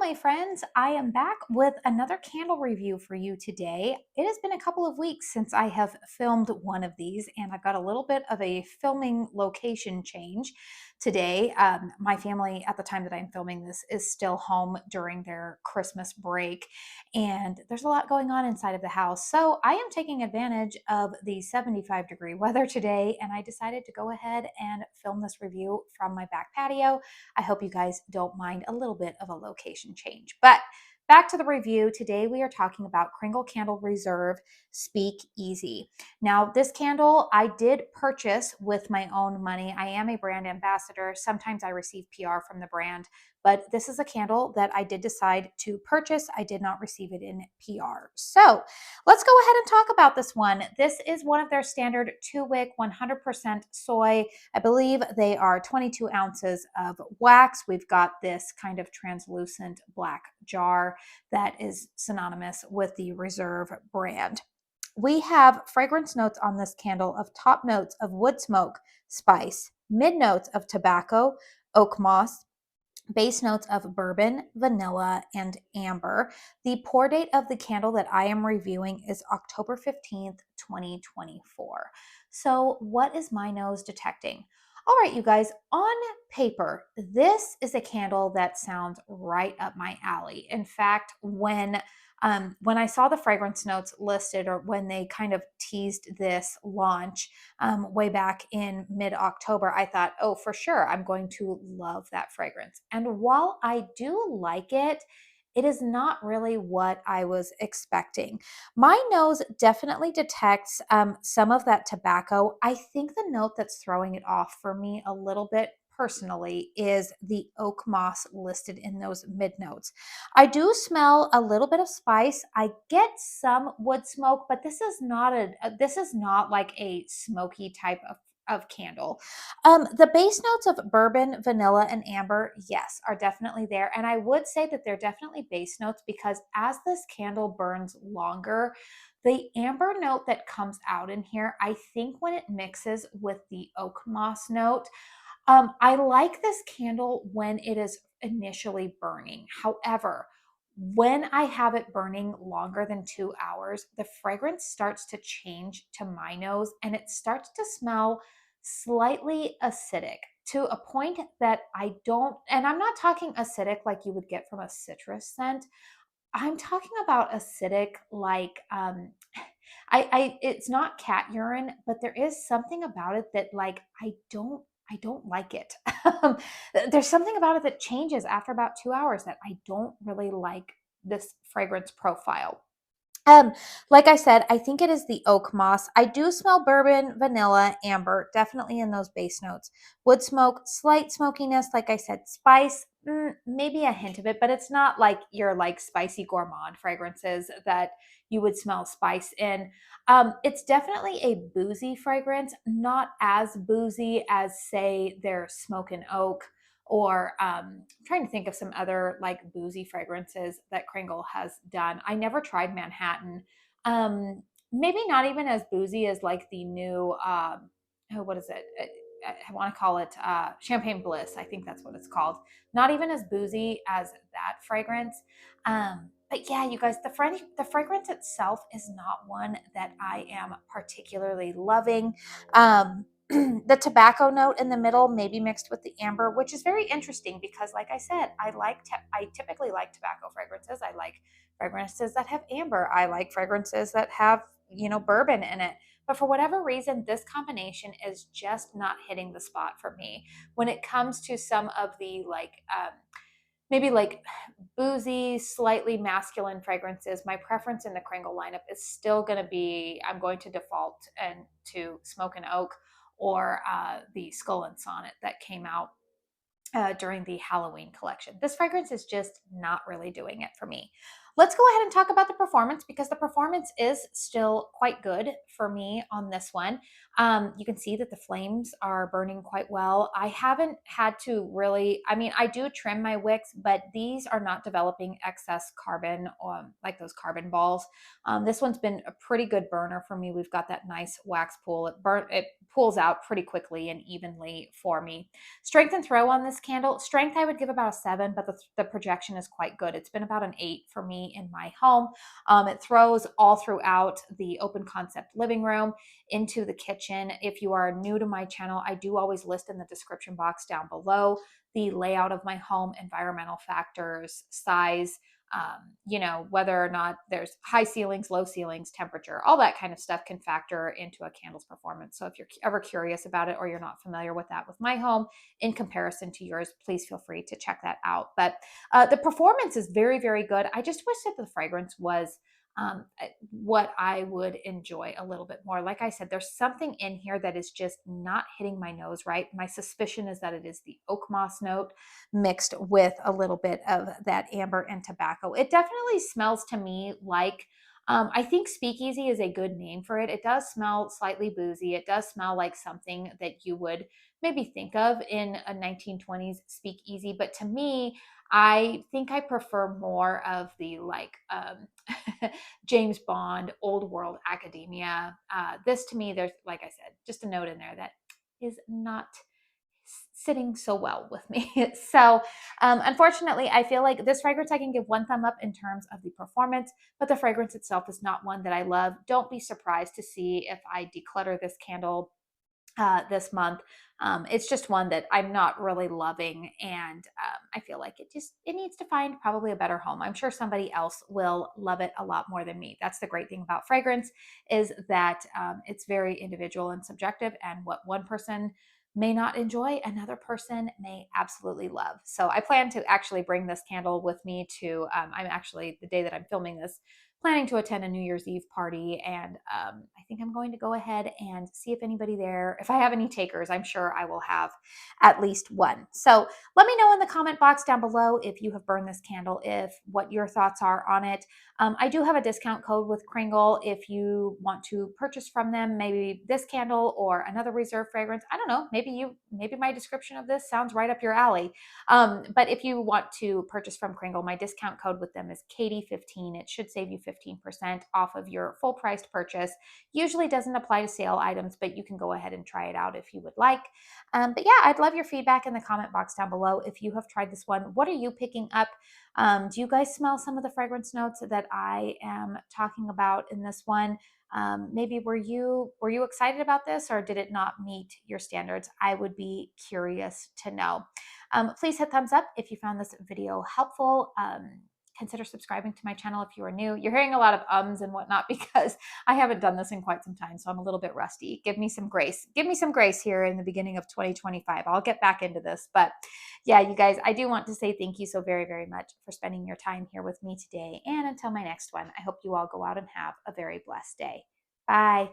my friends. I am back with another candle review for you today. It has been a couple of weeks since I have filmed one of these, and I've got a little bit of a filming location change today. My family, at the time that I'm filming this, is still home during their Christmas break, and there's a lot going on inside of the house. So I am taking advantage of the 75-degree weather today, and I decided to go ahead and film this review from my back patio. I hope you guys don't mind a little bit of a location change. But back to the review. Today we are talking about Kringle Candle Reserve Speakeasy. Now, this candle I did purchase with my own money. I am a brand ambassador. Sometimes I receive PR from the brand, but this is a candle that I did decide to purchase. I did not receive it in PR. So let's go ahead and talk about this one. This is one of their standard 2-wick, 100% soy. I believe they are 22 ounces of wax. We've got this kind of translucent black jar that is synonymous with the Reserve brand. We have fragrance notes on this candle of top notes of wood smoke, spice, mid notes of tobacco, oak moss, base notes of bourbon, vanilla, and amber. The pour date of the candle that I am reviewing is October 15th, 2024. So what is my nose detecting? All right, you guys, on paper, this is a candle that sounds right up my alley. In fact, when I saw the fragrance notes listed, or when they kind of teased this launch way back in mid-October, I thought, oh, for sure, I'm going to love that fragrance. And while I do like it, it is not really what I was expecting. My nose definitely detects some of that tobacco. I think the note that's throwing it off for me a little bit personally is the oak moss listed in those mid notes. I do smell a little bit of spice. I get some wood smoke, but this is not like a smoky type of candle. The base notes of bourbon, vanilla, and amber, yes, are definitely there. And I would say that they're definitely base notes because as this candle burns longer, the amber note that comes out in here, I think when it mixes with the oak moss note, I like this candle when it is initially burning. However, when I have it burning longer than 2 hours, the fragrance starts to change to my nose and it starts to smell slightly acidic to a point that I don't, and I'm not talking acidic like you would get from a citrus scent. I'm talking about acidic like it's not cat urine, but there is something about it that like I don't like it. There's something about it that changes after about 2 hours that I don't really like this fragrance profile. Um, like I said, I think it is the oak moss. I do smell bourbon, vanilla, amber, definitely in those base notes. Wood smoke, slight smokiness, like I said, spice, maybe a hint of it, but it's not like your like spicy gourmand fragrances that you would smell spice in. It's definitely a boozy fragrance, not as boozy as say their smoke and oak or I'm trying to think of some other like boozy fragrances that Kringle has done. I never tried Manhattan. Maybe not even as boozy as like the new oh, what is it? I want to call it Champagne Bliss. I think that's what it's called. Not even as boozy as that fragrance. But yeah, you guys, the fragrance itself is not one that I am particularly loving. The tobacco note in the middle, maybe mixed with the amber, which is very interesting because, like I said, I typically like tobacco fragrances. I like fragrances that have amber. I like fragrances that have bourbon in it. But for whatever reason, this combination is just not hitting the spot for me when it comes to some of the maybe like boozy, slightly masculine fragrances. My preference in the Kringle lineup is still going to be, I'm going to default and to Smoke and Oak or the Skull and Sonnet that came out during the Halloween collection. This fragrance is just not really doing it for me. Let's go ahead and talk about the performance because the performance is still quite good for me on this one. You can see that the flames are burning quite well. I haven't had to really, I mean, I do trim my wicks, but these are not developing excess carbon like those carbon balls. This one's been a pretty good burner for me. We've got that nice wax pool. It pools out pretty quickly and evenly for me. Strength and throw on this candle. Strength, I would give about a 7, but the projection is quite good. It's been about an 8 for me in my home. It throws all throughout the open concept living room, into the kitchen. If you are new to my channel, I do always list in the description box down below the layout of my home, environmental factors, size, whether or not there's high ceilings, low ceilings, temperature, all that kind of stuff can factor into a candle's performance. So if you're ever curious about it or you're not familiar with that with my home in comparison to yours, please feel free to check that out. But the performance is very, very good. I just wish that the fragrance was what I would enjoy a little bit more. Like I said, there's something in here that is just not hitting my nose right. My suspicion is that it is the oak moss note mixed with a little bit of that amber and tobacco. It definitely smells to me like, I think Speakeasy is a good name for it. It does smell slightly boozy. It does smell like something that you would maybe think of in a 1920s Speakeasy. But to me, I think I prefer more of the James Bond, old world academia. This to me, there's, like I said, just a note in there that is not sitting so well with me. So unfortunately, I feel like this fragrance I can give one thumb up in terms of the performance, but the fragrance itself is not one that I love. Don't be surprised to see if I declutter this candle this month. It's just one that I'm not really loving, and I feel like it needs to find probably a better home. I'm sure somebody else will love it a lot more than me. That's the great thing about fragrance, is that it's very individual and subjective, and what one person may not enjoy, another person may absolutely love. So I plan to actually bring this candle with me to, I'm actually, the day that I'm filming this, planning to attend a New Year's Eve party, and I think I'm going to go ahead and see if anybody there, if I have any takers. I'm sure I will have at least one. So let me know in the comment box down below if you have burned this candle, what your thoughts are on it. I do have a discount code with Kringle if you want to purchase from them, maybe this candle or another reserve fragrance. I don't know, maybe my description of this sounds right up your alley. But if you want to purchase from Kringle, my discount code with them is Katie15. It should save you 15% off of your full priced purchase. Usually doesn't apply to sale items, but you can go ahead and try it out if you would like. But yeah, I'd love your feedback in the comment box down below. If you have tried this one, what are you picking up? Do you guys smell some of the fragrance notes that I am talking about in this one? Maybe were you excited about this, or did it not meet your standards? I would be curious to know. Please hit thumbs up if you found this video helpful. Consider subscribing to my channel if you are new. You're hearing a lot of ums and whatnot because I haven't done this in quite some time, so I'm a little bit rusty. Give me some grace. Give me some grace here in the beginning of 2025. I'll get back into this. But yeah, you guys, I do want to say thank you so very, very much for spending your time here with me today. And until my next one, I hope you all go out and have a very blessed day. Bye.